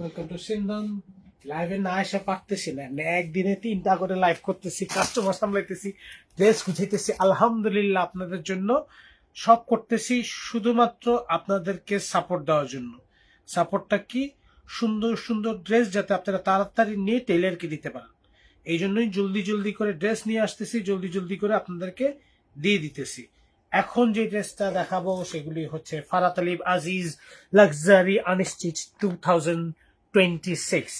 Welcome to সিন্ধন। লাইভে না এসে পারতেছি না, একদিনে 3টা করে লাইভ করতেছি, কাস্টমার সামলাইতেছি, ড্রেস গুছাইতেছি। আলহামদুলিল্লাহ আপনাদের জন্য সব করতেছি, শুধুমাত্র আপনাদেরকে সাপোর্ট দেওয়ার জন্য। সাপোর্টটা কি? সুন্দর সুন্দর ড্রেস যাতে আপনারা তাড়াতাড়ি নিয়ে টেইলারকে দিতে পারেন। এই জন্যই জলদি জলদি করে ড্রেস নিয়ে আসতেছি, জলদি জলদি করে আপনাদেরকে দিয়ে দিতেছি। এখন যে ড্রেসটা দেখাবো সেগুলি হচ্ছে Farhat Ali Aziz luxury unstitched 2026।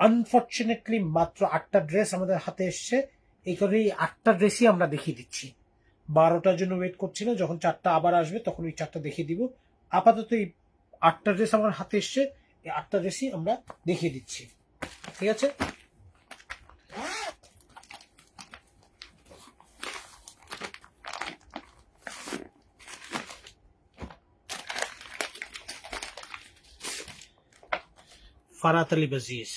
Unfortunately মাত্র 8টা ড্রেস আমাদের হাতে এসছে, এই কারণে এই 8টা ড্রেসই আমরা দেখিয়ে দিচ্ছি। 12টার জন্য ওয়েট করছি না, যখন 4টা আবার আসবে তখন ওই 4টা দেখিয়ে দিব। আপাতত এই 8টা ড্রেস আমার হাতে এসছে, এই 8টা ড্রেসই আমরা দেখিয়ে দিচ্ছি। ঠিক আছে, ফারাত আলী আজিজ,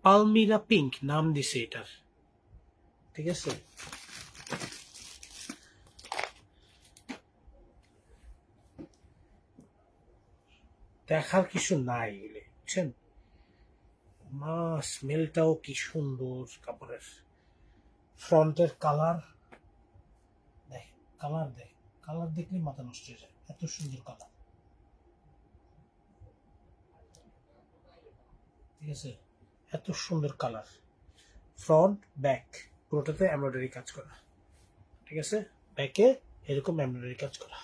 পালমিরা পিঙ্ক নাম দিছে এটার। ঠিক আছে, দেখার কিছু নাই এগুলি, বুঝছেন? মা স্মেলটাও কি সুন্দর কাপড়ের। ফ্রন্টের কালার দেখ, কালার দেখলে মাথা নষ্ট হয়ে যায়, এত সুন্দর কালার। ঠিক আছে, এত সুন্দর কালার। ফ্রন্ট ব্যাক পুরোটাতে এমব্রয়ডারি কাজ করা। ঠিক আছে, ব্যাকে এরকম এমব্রয়ডারি কাজ করা।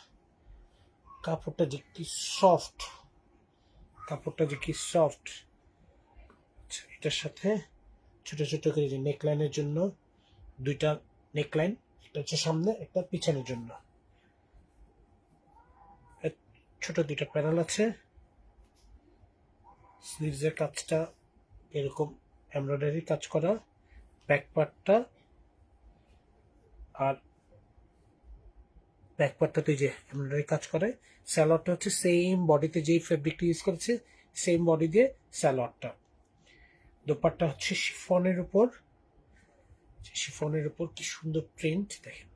কাপড়টা যে কি সফট, কাপড়টা যে কি সফট। এটার সাথে ছোট ছোট করে যে নেকলাইনের জন্য 2টা নেকলাইন, একটা হচ্ছে সামনে, একটা পিছনের জন্য। ছোট 2টা প্যানেল আছে। স্লিভসের কাজটা এরকম এমব্রয়ডারি কাজ করা, ব্যাক পার্টটা আর ব্যাক পার্টটাতে যে এমব্রয়ডারি কাজ করে। স্যালোয়ারটা হচ্ছে সেম বডিতে যেই ফেব্রিকটা ইউজ করেছে সেম বডি দিয়ে স্যালোয়ারটা। দোপাট্টা হচ্ছে শিফনের উপর, শিফনের উপর কি সুন্দর প্রিন্ট দেখেন,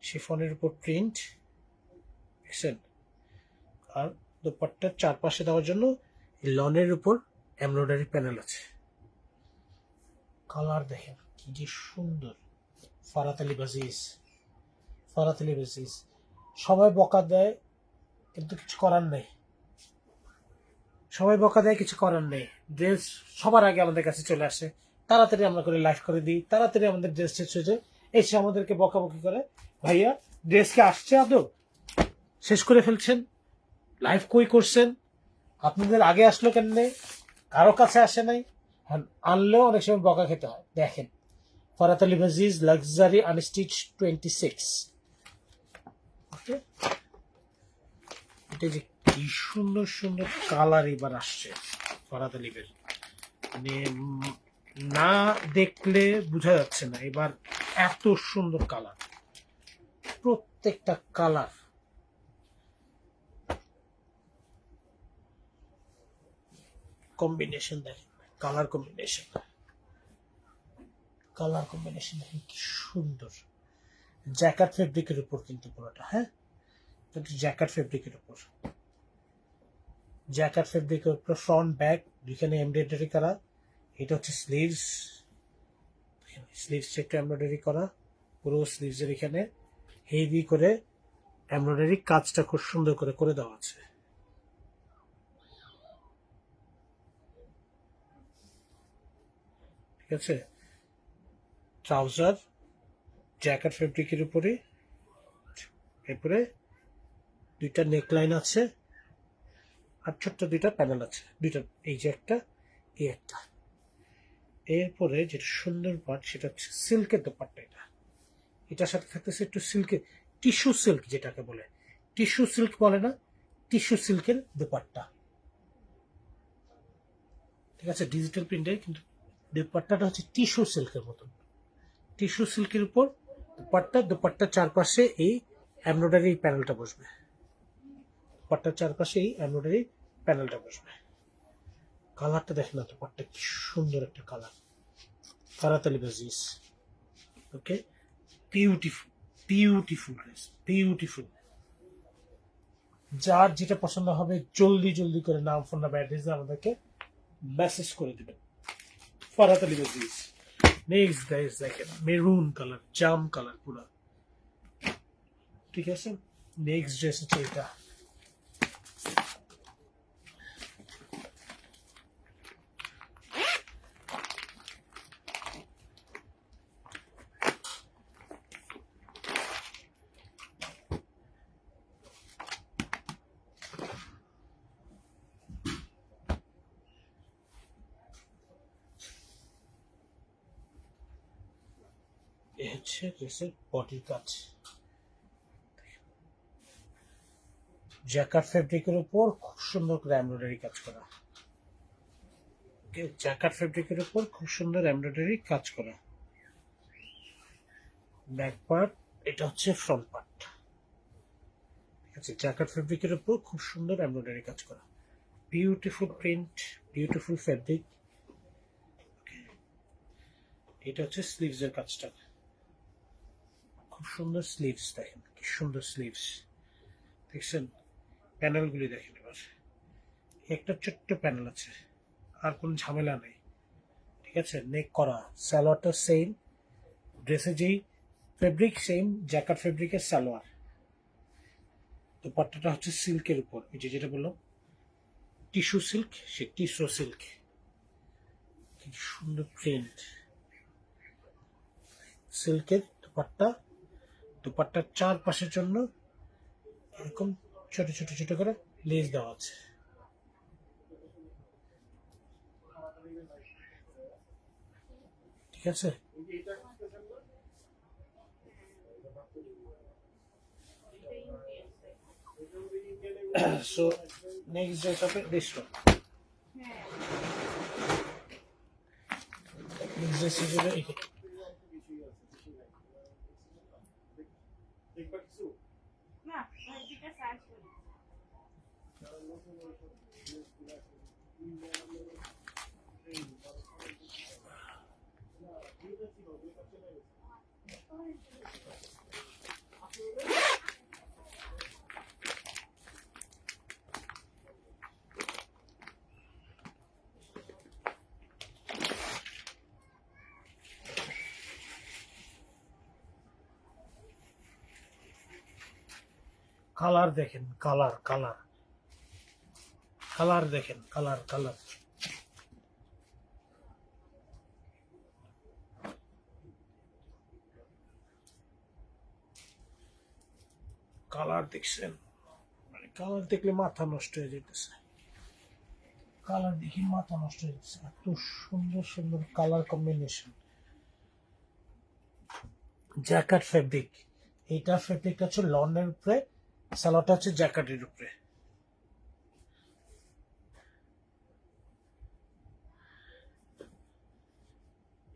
শিফনের উপর প্রিন্ট দেখছেন। আর দোপাট্টার চারপাশে দেওয়ার জন্য লনের উপর এমব্রয়ডারি প্যানেল আছে। কালার দেখেন কি যে সুন্দর। ফারাত আলী আজিজ, ফারাত আলী আজিজ। সবাই বকা দেয় কিন্তু কিছু করার নেই, সবাই বকা দেয় কিছু করার নেই। ড্রেস সবার আগে আমাদের কাছে চলে আসে, তাড়াতাড়ি আমরা করে লাইভ করে দিই, তাড়াতাড়ি আমাদের ড্রেস শেষ হয়ে যায়, এসে আমাদেরকে বকাবকি করে। ভাইয়া ড্রেস কি আসছে আদৌ? শেষ করে ফেলছেন, লাইভ কই করছেন? আপনাদের আগে আসলো কেন নেই? কারো কাছে আসে নাই, আনলেও অনেক সময় বকা খেতে হয়। দেখেন ফারাত আলী আজিজ লাক্সারি আনস্টিচ 26। ওকে, এটা যে কি সুন্দর সুন্দর কালার এবার আসছে ফারাত আলীবের, মানে না দেখলে বোঝা যাচ্ছে না। এবার এত সুন্দর কালার, প্রত্যেকটা কালার। কম্বিনেশন দেখেন, কালার কম্বিনেশন, কালার কম্বিনেশন দেখেন কি সুন্দর। জ্যাকেট ফেব্রিকের উপর কিন্তু পুরোটা, হ্যাঁ কিন্তু জ্যাকেট ফেব্রিকের উপর, জ্যাকেট ফেব্রিকের উপর ফ্রন্ট ব্যাক দুইখানে এমব্রয়ডারি করা। এটা হচ্ছে স্লিভস, স্লিভস একটু এমব্রয়ডারি করা, পুরো স্লিভসের এখানে হেভি করে এমব্রয়ডারি কাজটা খুব সুন্দর করে করে দেওয়া আছে। ঠিক আছে, ট্রাউজার জ্যাকেট ফেব্রিকের উপরে, এরপরে 2টা নেকলাইন আছে আর ছোট্ট 2টা প্যানেল আছে, 2টা, এই যে একটা, এই একটা। এরপরে যেটা সুন্দর পার্ট সেটা হচ্ছে সিল্কের দোপাট্টা। এটা এটার সাথে থাকতেছে একটু সিল্কের, টিস্যু সিল্ক যেটাকে বলে, টিস্যু সিল্ক বলে না, টিস্যু সিল্কের দোপাট্টা। ঠিক আছে, ডিজিটাল প্রিন্টে কিন্তু দোপাট্টাটা হচ্ছে টিস্যু সিল্কের মতন। টিস্যু সিল্কের উপর দোপাট্টা, দোপাট্টার চারপাশে এই এমব্রয়ডারি প্যানেলটা বসবে, দোপাট্টার চারপাশে এই এমব্রয়ডারি প্যানেলটা বসবে। কালারটা দেখেন না, দোপাট্টা কি সুন্দর একটা কালার। ফারাত আলী আজিজ, ওকে, বিউটিফুল, বিউটিফুল ড্রেস, বিউটিফুল। যার যেটা পছন্দ হবে জলদি জলদি করে নাম ফোন নাম্বার অ্যাড্রেস আমাদেরকে মেসেজ করে দিবেন। ফরহাত আলী আজিজ। নেক্সট গাইস দেখেন মেরুন কালার, জাম কালার পুরো, ঠিক আছে। নেক্সট ড্রেস হচ্ছে এটা, এ হচ্ছে ড্রেসের বডির কাজ, জ্যাকার্ড ফেব্রিকের উপর খুব সুন্দর করে এমব্রয়ডারি কাজ করা। জ্যাকার্ড ফেব্রিকের উপর খুব সুন্দর এমব্রয়ডারি কাজ করা। ব্যাক পার্ট, এটা হচ্ছে ফ্রন্ট পার্ট, ঠিক আছে। জ্যাকার্ড ফেব্রিকের উপর খুব সুন্দর এমব্রয়ডারি কাজ করা, বিউটিফুল প্রিন্ট, বিউটিফুল ফেব্রিক। এটা হচ্ছে স্লিভস এর কাজটা, খুব সুন্দর স্লিভস, দেখেন কি সুন্দর স্লিভস, দেখছেন। প্যানেলগুলি দেখেন এবার, একটা ছোট্ট প্যানেল আছে, আর কোনো ঝামেলা নেই, ঠিক আছে। নেক করা, সালোয়ারটা সেম, ড্রেসে যেই ফেব্রিক সেম, জ্যাকার্ড ফেব্রিকের সালোয়ার। দুপাট্টাটা হচ্ছে সিল্কের উপর, এই যে যেটা বললাম টিস্যু সিল্ক, সে টিস্যু সিল্ক, কি সুন্দর প্রিন্ট। সিল্কের দুপাট্টা, দুপাট্টার চারপাশের জন্য এরকম ছোট ছোট ছোট করে লেস দেওয়া আছে, ঠিক আছে। সো নেক্সট ড্রেস হবে দিস ওয়ান। নেক্সট ড্রেস হিসেবে কালার দেখেন, কালার কালার কালার দেখেন, কালার কালার, কালার দেখছেন, মানে কালার দেখলে মাথা নষ্ট হয়ে যেতেছে, কালার দেখি মাথা নষ্ট হয়ে যাচ্ছে, এত সুন্দর সুন্দর কালার কম্বিনেশন। জ্যাকার্ড ফেব্রিক, এইটা ফেব্রিকটা হচ্ছে লনের উপরে, সালোয়ারটা হচ্ছে জ্যাকার্ডের উপরে।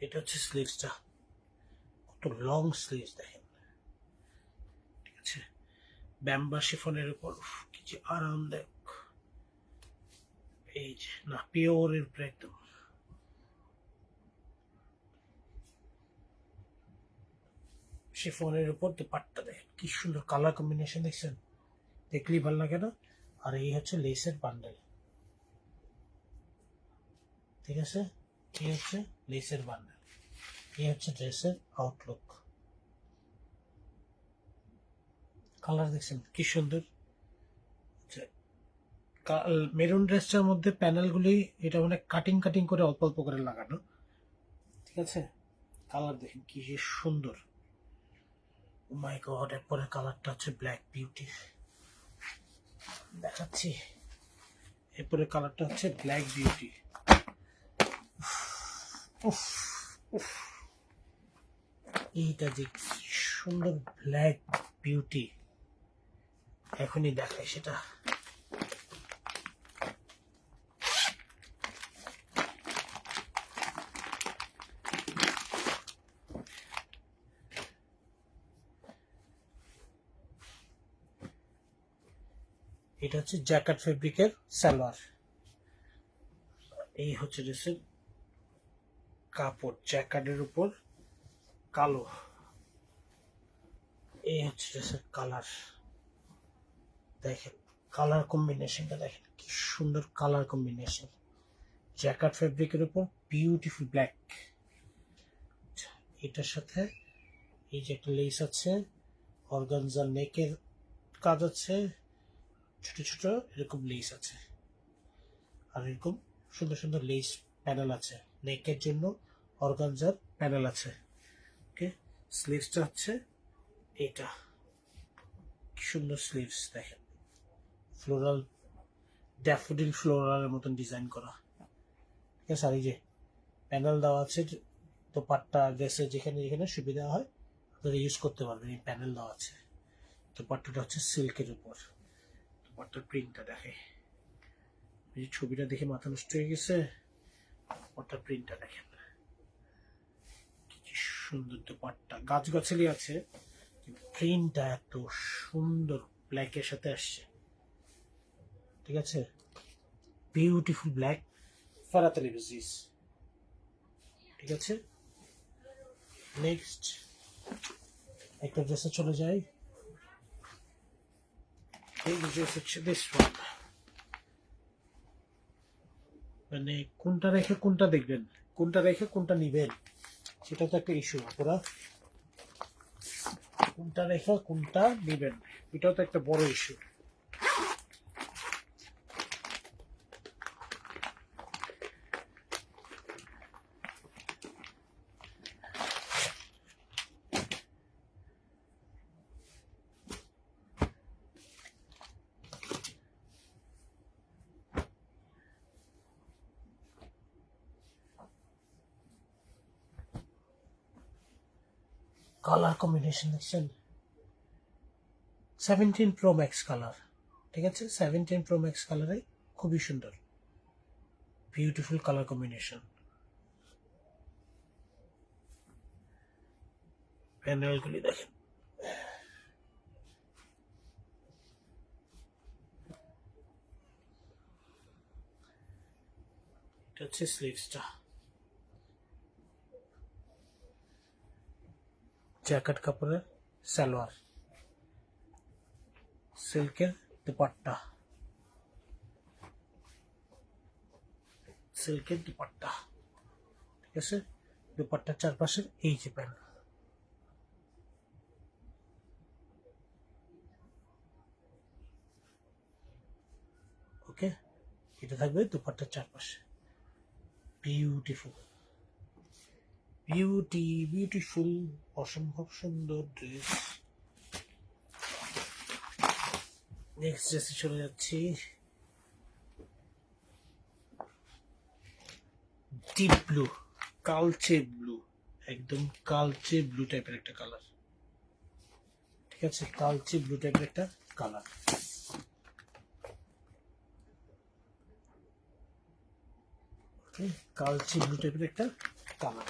এটা হচ্ছে স্লিভসটা, কত লং স্লিভস দেখেন, ঠিক আছে। ব্যাম্বা শিফনের উপর কি যে আরামদায়ক, এই যে না পিওরের উপরে একদম। শিফনের উপর দুপাট্টা দেখেন কি সুন্দর কালার কম্বিনেশন, দেখছেন, দেখলেই ভালো লাগে না। আর এই হচ্ছে লেসের বান্ডেল, ঠিক আছে। এই হচ্ছে লেসের বান্ডেল, এই হচ্ছে ড্রেসের আউটলুক। কালার দেখছেন কি সুন্দর। মেরুন ড্রেসটার মধ্যে প্যানেলগুলি এটা মানে কাটিং কাটিং করে অল্প অল্প করে লাগানো, ঠিক আছে। কালার দেখেন কি যে সুন্দর, ও মাই গড। এরপরে কালারটা হচ্ছে ব্ল্যাক বিউটি, দেখাচ্ছি। এরপরে কালারটা হচ্ছে ব্ল্যাক বিউটি, এইটা যে সুন্দর ব্ল্যাক বিউটি, এখনই দেখায় সেটা। এটা হচ্ছে জ্যাকার্ড ফেব্রিকের সালোয়ার, এই হচ্ছে ড্রেসের কাপড়, জ্যাকার্ডের উপর কালো, এই হচ্ছে ড্রেসের কালার দেখেন কালার কম্বিনেশনটা দেখেন, কি সুন্দর কালার কম্বিনেশন। জ্যাকার্ড ফেব্রিকের উপর বিউটিফুল ব্ল্যাক। এটার সাথে এই যে একটা লেস আছে, অর্গানজার নেকের কাজ আছে, ছোট ছোট এরকম লেস আছে, আর এরকম সুন্দর সুন্দর লেস প্যানেল আছে। নেকের জন্য অর্গানজার প্যানেল আছে। ওকে, স্লিভসটা হচ্ছে এটা, কি সুন্দর স্লিভস দেখেন, ফ্লোরাল ড্যাফোডিল ফ্লোরালের মতন ডিজাইন করা। ঠিক আছে, আর এই যে প্যানেল দেওয়া আছে, দোপাট্টা ড্রেসে যেখানে যেখানে সুবিধা হয় আপনারা ইউজ করতে পারবেন। এই প্যানেল দেওয়া আছে। দোপাট্টাটা হচ্ছে সিল্কের উপর। দোপাট্টার প্রিন্টটা দেখে, এই ছবিটা দেখে মাথা নষ্ট হয়ে গেছে। দোপাট্টার প্রিন্টটা দেখেন, কি সুন্দর দোপাট্টা, গাছগাছালি আছে, প্রিন্টটা এত সুন্দর ব্ল্যাকের সাথে আসছে। ঠিক আছে, বিউটিফুল ব্ল্যাক ফারাতালি বেসিস। ঠিক আছে, নেক্সট একটা ড্রেসে চলে যাই। এই ড্রেস হচ্ছে দিস ওয়ান। মানে কোনটা রেখে কোনটা দেখবেন, কোনটা রেখে কোনটা নিবেন, সেটা তো একটা ইস্যু। আপনারা কোনটা রেখে কোনটা নিবেন, এটাও তো একটা বড় ইস্যু। কালার কম্বিনেশন দেখছেন, 17 Pro Max কালার। ঠিক আছে, 17 Pro Max কালারে খুবই সুন্দর, বিউটিফুল কালার কম্বিনেশন। প্যানেলগুলি দেখেন, এটা হচ্ছে স্লিভসটা। জ্যাকেট কাপড়ের সালোয়ার, সিল্কের দুপাট্টা, সিল্কের দুপাট্টা। ঠিক আছে, দুপাট্টার চারপাশের এই যে প্যানেল। ওকে, এটা থাকবে দুপাট্টার চারপাশে। বিউটিফুল, বিউটিফুল, অসম্ভব সুন্দর ড্রেস। নেক্সট ড্রেসে চলে যাচ্ছি। ডিপ ব্লু, কালচে ব্লু, একদম কালচে ব্লু টাইপের একটা কালার। ঠিক আছে, কালচে ব্লু টাইপের একটা কালার। কালচে ব্লু টাইপের একটা কালার।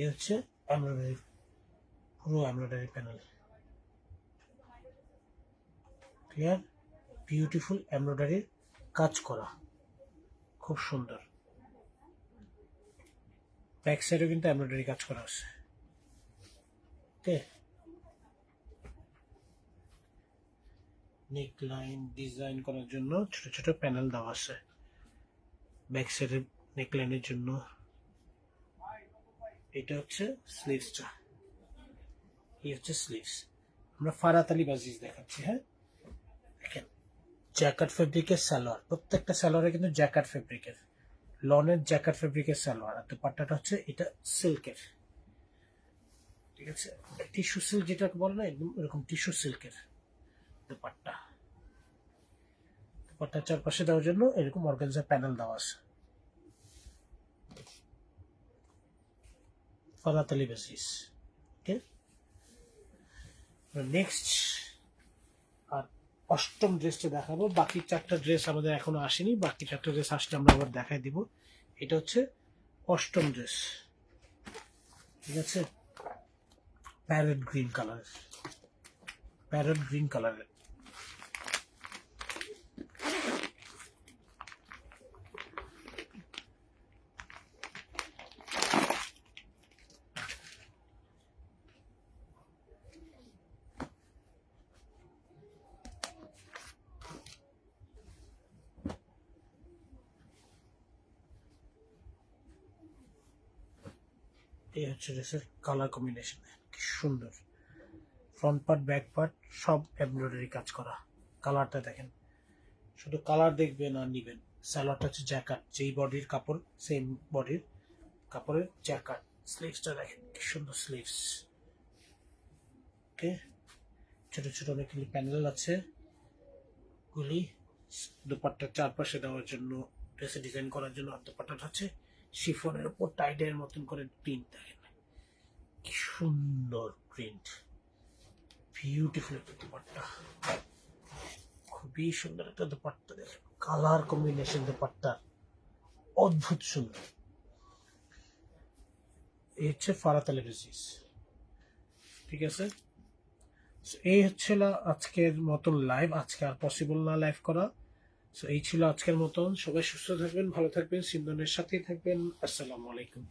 এ হচ্ছে এমব্রয়ডারি, পুরো এমব্রয়ডারি প্যানেল। ক্লিয়ার, বিউটিফুল এমব্রয়ডারির কাজ করা, খুব সুন্দর। ব্যাক সাইডেও কিন্তু এমব্রয়ডারি কাজ করা আছে। ওকে, নেক লাইন ডিজাইন করার জন্য ছোট ছোট প্যানেল দেওয়া আছে ব্যাক সাইডের নেক লাইনের জন্য। এটা হচ্ছে স্লিভসটা, এই হচ্ছে স্লিভস। আমরা ফারাতালি বাজিজ দেখাচ্ছি। হ্যাঁ, দেখেন, জ্যাকেট ফেব্রিকের সালোয়ার, প্রত্যেকটা সালোয়ারে কিন্তু জ্যাকেট ফেব্রিকের, লনের জ্যাকেট ফেব্রিকের সালোয়ার। আর দুপাট্টাটা হচ্ছে এটা সিল্কের। ঠিক আছে, টিস্যু সিল্ক যেটাকে বলে না, একদম এরকম টিস্যু সিল্কের দুপাট্টা। দুপাট্টার চারপাশে দেওয়ার জন্য এরকম অর্গানজা প্যানেল দেওয়া আছে। ফারাত আলী বেসিস। ওকে, নেক্সট আর অষ্টম ড্রেসটা দেখাবো। বাকি 4টা ড্রেস আমাদের এখনো আসেনি, বাকি 4টা ড্রেস আসলে আমরা আবার দেখাই দিব। এটা হচ্ছে অষ্টম ড্রেস, ঠিক আছে, প্যারট গ্রিন কালারের, প্যারট গ্রিন কালারের। এই হচ্ছে ড্রেসের কালার কম্বিনেশন, কি সুন্দর। ফ্রন্ট পার্ট ব্যাক পার্ট সব এমব্রয়ডারি কাজ করা। কালারটা দেখেন, শুধু কালার দেখবেন আর নিবেন। সালোয়ারটা হচ্ছে জ্যাকার্ড, যেই বডির কাপড় সেম বডির কাপড়ের জ্যাকার্ড। স্লিভসটা দেখেন কি সুন্দর স্লিভস। ওকে, ছোট ছোট অনেকগুলি প্যানেল আছে গুলি। দুপাট্টার চারপাশে দেওয়ার জন্য, ড্রেসে ডিজাইন করার জন্য। আর দুপাট্টাটা হচ্ছে শিফনের উপর টাইডের মতন করে প্রিন্ট দেখেন, কি সুন্দর প্রিন্ট, বিউটিফুল একটা দুপাট্টা, খুবই সুন্দর একটা দুপাট্টা। দেখেন কালার কম্বিনেশন দুপাট্টা অদ্ভুত সুন্দর। এই হচ্ছে ফারাত আলী বেসিস, ঠিক আছে। এই হচ্ছিল আজকের মতন লাইভ। আজকে আর পসিবল না লাইভ করা। এই ছিল আজকের মতন। সবাই সুস্থ থাকবেন, ভালো থাকবেন, সিন্ধনের সাথেই থাকবেন। আসসালামু আলাইকুম।